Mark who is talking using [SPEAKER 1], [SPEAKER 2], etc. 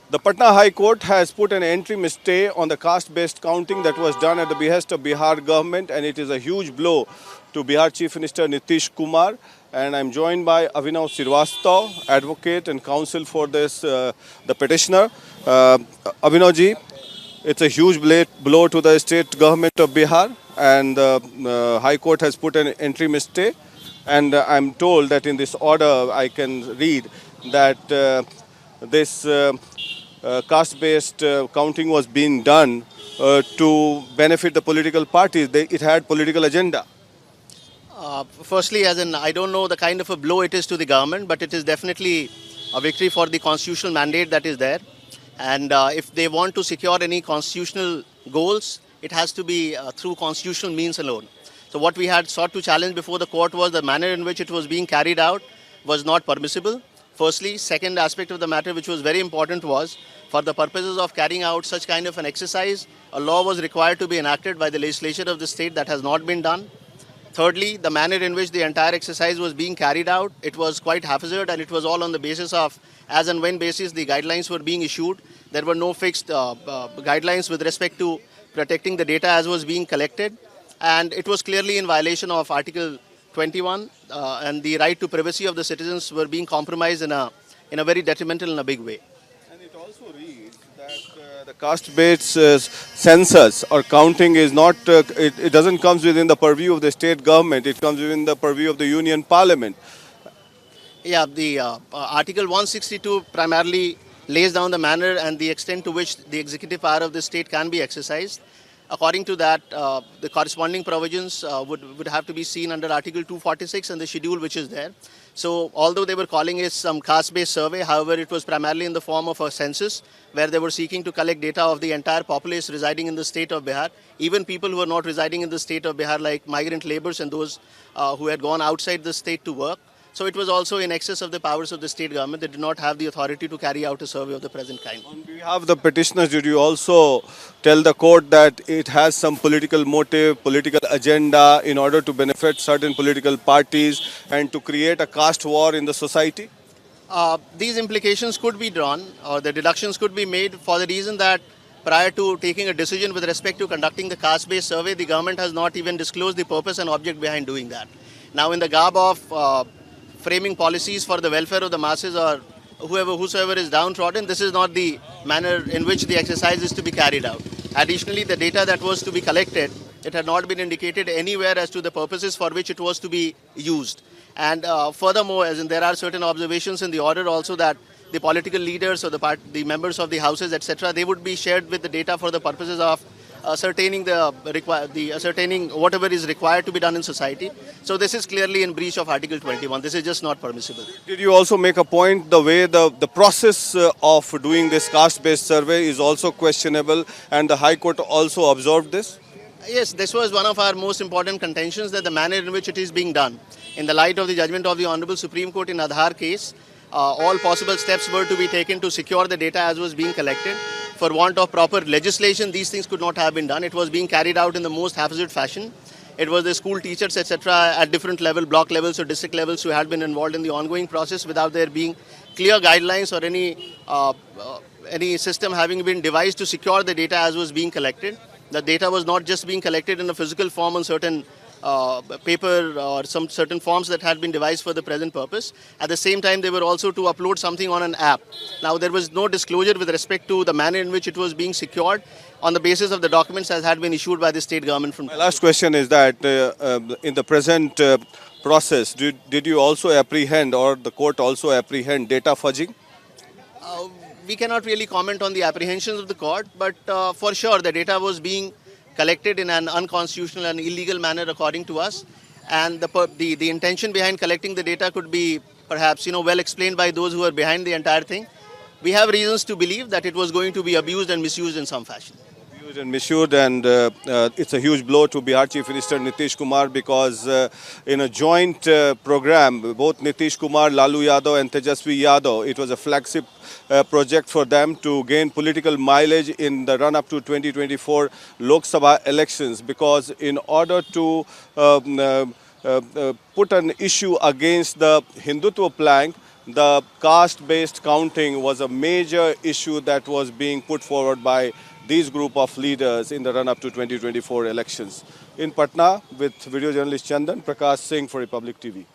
[SPEAKER 1] The Patna High Court has put an interim stay on the caste-based counting that was done at the behest of Bihar government, and it is a huge blow to Bihar Chief Minister Nitish Kumar. And I'm joined by Avinav Srivastava, advocate and counsel for the petitioner. Avinavji, it's a huge blow to the state government of Bihar, and the High Court has put an interim stay. And I'm told that in this order, I can read that this caste-based counting was being done to benefit the political parties. It had political agenda.
[SPEAKER 2] Firstly, as in, I don't know the kind of a blow it is to the government, but it is definitely a victory for the constitutional mandate that is there. And if they want to secure any constitutional goals, it has to be through constitutional means alone. So what we had sought to challenge before the court was the manner in which it was being carried out was not permissible. Firstly, second aspect of the matter which was very important was for the purposes of carrying out such kind of an exercise, a law was required to be enacted by the legislature of the state. That has not been done. Thirdly, the manner in which the entire exercise was being carried out, it was quite haphazard, and it was all on the basis of as and when basis the guidelines were being issued. There were no fixed guidelines with respect to protecting the data as was being collected, and it was clearly in violation of Article 21, and the right to privacy of the citizens were being compromised in a very detrimental and a big way.
[SPEAKER 1] And it also reads that the caste-based census or counting is not, it doesn't come within the purview of the state government, it comes within the purview of the union parliament.
[SPEAKER 2] Yeah, the Article 162 primarily lays down the manner and the extent to which the executive power of the state can be exercised. According to that, the corresponding provisions would have to be seen under Article 246 and the schedule which is there. So, although they were calling it some caste-based survey, however, it was primarily in the form of a census where they were seeking to collect data of the entire populace residing in the state of Bihar, even people who are not residing in the state of Bihar like migrant laborers and those who had gone outside the state to work. So it was also in excess of the powers of the state government. They did not have the authority to carry out a survey of the present kind.
[SPEAKER 1] On behalf of the petitioners, did you also tell the court that it has some political motive, political agenda in order to benefit certain political parties and to create a caste war in the society?
[SPEAKER 2] These implications could be drawn or the deductions could be made for the reason that prior to taking a decision with respect to conducting the caste-based survey, the government has not even disclosed the purpose and object behind doing that. Now, in the garb of framing policies for the welfare of the masses or whosoever is downtrodden, this is not the manner in which the exercise is to be carried out. Additionally, the data that was to be collected, it had not been indicated anywhere as to the purposes for which it was to be used. And furthermore, as in there are certain observations in the order also that the political leaders or the members of the houses, etc., they would be shared with the data for the purposes of ascertaining ascertaining whatever is required to be done in society. So this is clearly in breach of Article 21. This is just not permissible.
[SPEAKER 1] Did you also make a point the way the process of doing this caste-based survey is also questionable, and the High Court also observed this?
[SPEAKER 2] Yes, this was one of our most important contentions, that the manner in which it is being done. In the light of the judgment of the Honorable Supreme Court in Aadhaar case, all possible steps were to be taken to secure the data as was being collected. For want of proper legislation, these things could not have been done. It was being carried out in the most haphazard fashion. It was the school teachers, etc., at different level, block levels or district levels, who had been involved in the ongoing process without there being clear guidelines or any system having been devised to secure the data as was being collected. The data was not just being collected in a physical form on certain paper or some certain forms that had been devised for the present purpose. At the same time, they were also to upload something on an app. Now, there was no disclosure with respect to the manner in which it was being secured on the basis of the documents as had been issued by the state government.
[SPEAKER 1] My last question is that in the present process, did you also apprehend or the court also apprehend data fudging?
[SPEAKER 2] We cannot really comment on the apprehensions of the court, but for sure the data was being collected in an unconstitutional and illegal manner according to us, and the intention behind collecting the data could be perhaps well explained by those who are behind the entire thing. We have reasons to believe that it was going to be abused and misused in some fashion.
[SPEAKER 1] Abused and misused, and it's a huge blow to Bihar Chief Minister Nitish Kumar, because in a joint program, both Nitish Kumar, Lalu Yadav and Tejasvi Yadav, it was a flagship project for them to gain political mileage in the run-up to 2024 Lok Sabha elections, because in order to put an issue against the Hindutva plank, the caste-based counting was a major issue that was being put forward by these group of leaders in the run-up to 2024 elections. In Patna, with video journalist Chandan, Prakash Singh for Republic TV.